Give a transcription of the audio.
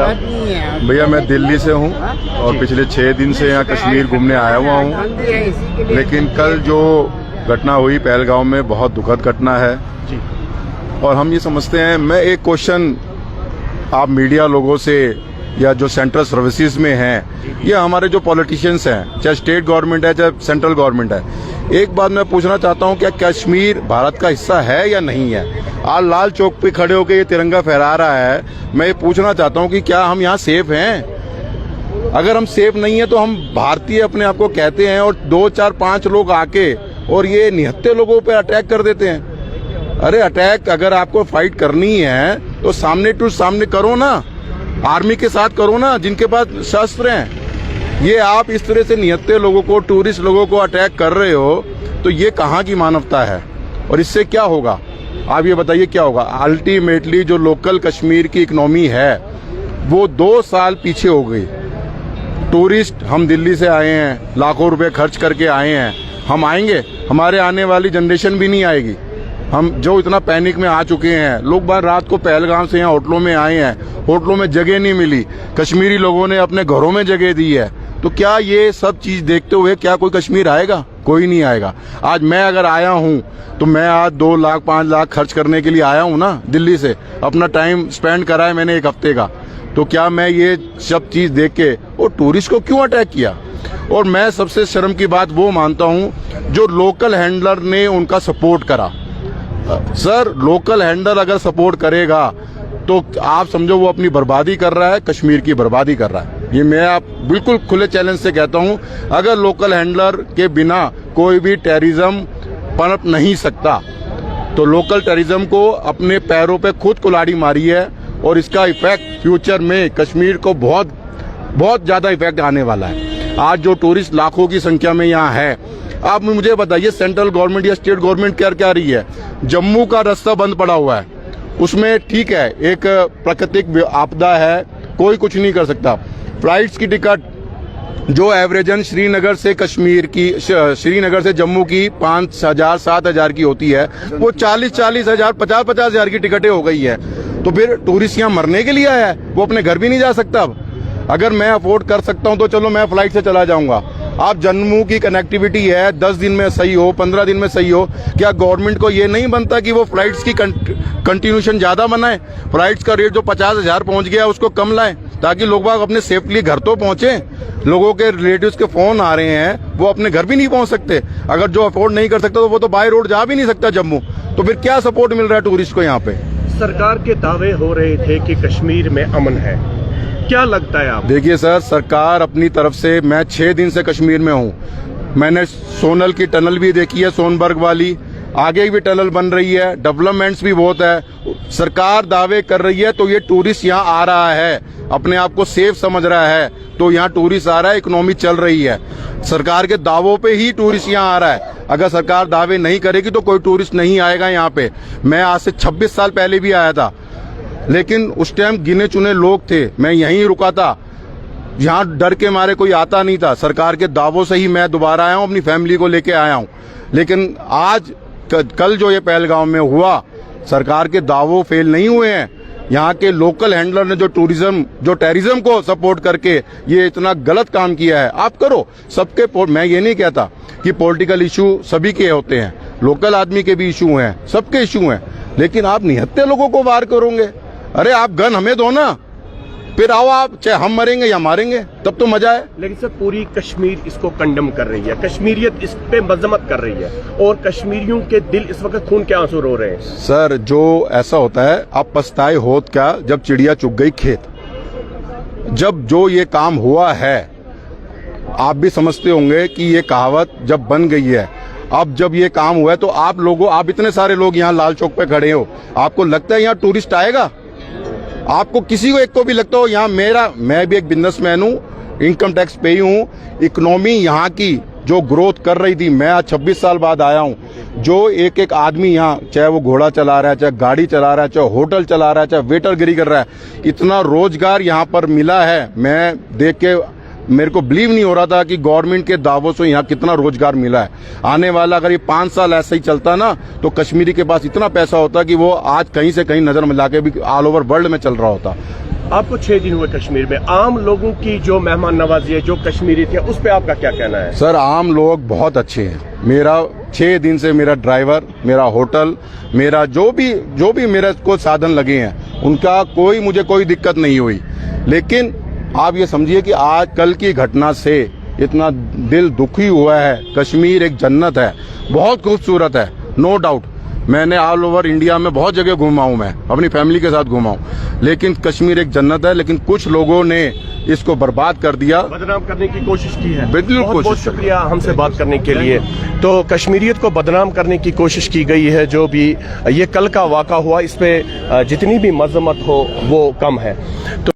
भैया मैं दिल्ली से हूँ और पिछले 6 दिन से यहाँ कश्मीर घूमने आया हुआ हूँ। लेकिन कल जो घटना हुई पहलगाम में बहुत दुखद घटना है जी। और हम ये समझते हैं, मैं एक क्वेश्चन आप मीडिया लोगों से या जो सेंट्रल सर्विसेज में हैं, ये हमारे जो पॉलिटिशियंस हैं, चाहे स्टेट गवर्नमेंट है चाहे सेंट्रल गवर्नमेंट है, एक बात मैं पूछना चाहता हूँ, क्या कश्मीर भारत का हिस्सा है या नहीं है? आज लाल चौक पे खड़े होकर ये तिरंगा फहरा रहा है। मैं ये पूछना चाहता हूँ कि क्या हम यहाँ सेफ हैं? अगर हम सेफ नहीं है तो हम भारतीय अपने आप को कहते हैं और 2, 4, 5 लोग आके और ये निहत्थे लोगों पे अटैक कर देते हैं। अरे अटैक अगर आपको फाइट करनी है तो सामने टू सामने करो ना, आर्मी के साथ करो ना, जिनके पास शस्त्र हैं। ये आप इस तरह से निहत्थे लोगों को, टूरिस्ट लोगों को अटैक कर रहे हो, तो ये कहाँ की मानवता है? और इससे क्या होगा? आप ये बताइए क्या होगा? अल्टीमेटली जो लोकल कश्मीर की इकोनॉमी है वो 2 साल पीछे हो गई। टूरिस्ट, हम दिल्ली से आए हैं, लाखों रुपए खर्च करके आए हैं, हम आएंगे, हमारे आने वाली जनरेशन भी नहीं आएगी। हम जो इतना पैनिक में आ चुके हैं, लोग बाहर रात को पहलगाम से यहाँ होटलों में आए हैं, होटलों में जगह नहीं मिली, कश्मीरी लोगों ने अपने घरों में जगह दी है। तो क्या ये सब चीज देखते हुए क्या कोई कश्मीर आएगा? कोई नहीं आएगा। आज मैं अगर आया हूँ तो मैं आज 2 लाख 5 लाख खर्च करने के लिए आया हूँ ना, दिल्ली से अपना टाइम स्पेंड करा है मैंने 1 हफ्ते का। तो क्या मैं ये सब चीज देख के और टूरिस्ट को क्यों अटैक किया? और मैं सबसे शर्म की बात वो मानता हूँ जो लोकल हैंडलर ने उनका सपोर्ट करा। सर, लोकल हैंडलर अगर सपोर्ट करेगा तो आप समझो वो अपनी बर्बादी कर रहा है, कश्मीर की बर्बादी कर रहा है। ये मैं आप बिल्कुल खुले चैलेंज से कहता हूँ। अगर लोकल हैंडलर के बिना कोई भी टेररिज्म पनप नहीं सकता, तो लोकल टेररिज्म को अपने पैरों पे खुद कुल्हाड़ी मारी है और इसका इफेक्ट फ्यूचर में कश्मीर को बहुत बहुत ज्यादा इफेक्ट आने वाला है। आज जो टूरिस्ट लाखों की संख्या में यहाँ है, आप मुझे बताइए सेंट्रल गवर्नमेंट या स्टेट गवर्नमेंट क्या रही है? जम्मू का रास्ता बंद पड़ा हुआ है, उसमें ठीक है एक प्राकृतिक आपदा है, कोई कुछ नहीं कर सकता। फ्लाइट्स की टिकट जो एवरेजन श्रीनगर से कश्मीर की, श्रीनगर से जम्मू की 5,000 7,000 की होती है, वो 40,000 50,000 की टिकटें हो गई है। तो फिर टूरिस्ट यहाँ मरने के लिए आया है, वो अपने घर भी नहीं जा सकता। अब अगर मैं अफोर्ड कर सकता हूँ तो चलो मैं फ्लाइट से चला जाऊंगा। आप जम्मू की कनेक्टिविटी है, 10 दिन में सही हो, 15 दिन में सही हो, क्या गवर्नमेंट को ये नहीं बनता कि वो फ्लाइट्स की कंटिन्यूशन ज्यादा बनाए? फ्लाइट्स का रेट जो 50,000 पहुंच गया उसको कम लाए, ताकि लोग बाग अपने सेफली घर तो पहुंचे। लोगों के रिलेटिव्स के फोन आ रहे हैं, वो अपने घर भी नहीं पहुंच सकते। अगर जो अफोर्ड नहीं कर सकता तो वो तो बाय रोड जा भी नहीं सकता जम्मू। तो फिर क्या सपोर्ट मिल रहा है टूरिस्ट को यहाँ पे? सरकार के दावे हो रहे थे कि कश्मीर में अमन है, क्या लगता है आप? देखिए सर, सरकार अपनी तरफ से, मैं 6 दिन से कश्मीर में हूँ, मैंने सोनल की टनल भी देखी है, सोनबर्ग वाली, आगे भी टनल बन रही है, डेवलपमेंट्स भी बहुत है। सरकार दावे कर रही है तो ये टूरिस्ट यहाँ आ रहा है, अपने आप को सेफ समझ रहा है, तो यहाँ टूरिस्ट आ रहा है, इकोनॉमी चल रही है। सरकार के दावों पे ही टूरिस्ट यहाँ आ रहा है। अगर सरकार दावे नहीं करेगी तो कोई टूरिस्ट नहीं आएगा यहाँ पे। मैं आज से 26 साल पहले भी आया था, लेकिन उस टाइम गिने चुने लोग थे, मैं यहीं रुका था, यहाँ डर के मारे कोई आता नहीं था। सरकार के दावों से ही मैं दोबारा आया हूँ, अपनी फैमिली को लेके आया हूँ। लेकिन आज कल जो ये पहलगाम में हुआ, सरकार के दावों फेल नहीं हुए हैं। यहाँ के लोकल हैंडलर ने जो टेररिज्म को सपोर्ट करके ये इतना गलत काम किया है। आप करो सबके, मैं ये नहीं कहता कि पॉलिटिकल इशू सभी के होते हैं, लोकल आदमी के भी इशू हैं, सबके इशू हैं, लेकिन आप निहत्थे लोगों को वार करोगे। अरे आप गन हमें दो ना, फिर आओ आप, चाहे हम मरेंगे या मारेंगे, तब तो मजा है। लेकिन सर पूरी कश्मीर इसको कंडम कर रही है, कश्मीरियत इस पे मजम्मत कर रही है, और कश्मीरियों के दिल इस वक्त खून के आंसू रो रहे हैं। सर, जो ऐसा होता है, आप पछताए होत क्या जब चिड़िया चुग गई खेत। जब जो ये काम हुआ है, आप भी समझते होंगे कि ये कहावत जब बन गई है, अब जब ये काम हुआ है तो आप इतने सारे लोग यहाँ लाल चौक पे खड़े हो, आपको लगता है यहाँ टूरिस्ट आएगा? आपको किसी को एक को भी लगता हो यहाँ मैं भी एक बिजनेसमैन हूँ, इनकम टैक्स पे ही हूँ, इकोनॉमी यहाँ की जो ग्रोथ कर रही थी, मैं आज 26 साल बाद आया हूँ, जो एक आदमी यहाँ, चाहे वो घोड़ा चला रहा है, चाहे गाड़ी चला रहा है, चाहे होटल चला रहा है, चाहे वेटरगिरी कर रहा है, इतना रोजगार यहाँ पर मिला है। मैं देख के मेरे को बिलीव नहीं हो रहा था कि गवर्नमेंट के दावों से यहाँ कितना रोजगार मिला है। आने वाला अगर ये 5 साल ऐसा ही चलता ना, तो कश्मीरी के पास इतना पैसा होता कि वो आज कहीं से कहीं नजर मिला के भी ऑल ओवर वर्ल्ड में चल रहा होता। आपको 6 दिन हुए कश्मीर में, आम लोगों की जो मेहमान नवाजी है, जो कश्मीरियत है, उस पर आपका क्या कहना है? सर आम लोग बहुत अच्छे हैं। मेरा 6 दिन से मेरा ड्राइवर, मेरा होटल, मेरा जो भी मेरे को साधन लगे हैं, उनका मुझे कोई दिक्कत नहीं हुई। लेकिन आप ये समझिए कि आज कल की घटना से इतना दिल दुखी हुआ है। कश्मीर एक जन्नत है, बहुत खूबसूरत है, नो डाउट। मैंने ऑल ओवर इंडिया में बहुत जगह घूमा हूं, मैं अपनी फैमिली के साथ घूमा हूं, लेकिन कश्मीर एक जन्नत है। लेकिन कुछ लोगों ने इसको बर्बाद कर दिया, बदनाम करने की कोशिश की है। बिल्कुल बहुत कोशिश की। शुक्रिया हमसे बात करने के लिए। तो कश्मीरियत को बदनाम करने की कोशिश की गई है। जो भी ये कल का वाक़ा हुआ, इस पे जितनी भी मजम्मत हो वो कम है। तो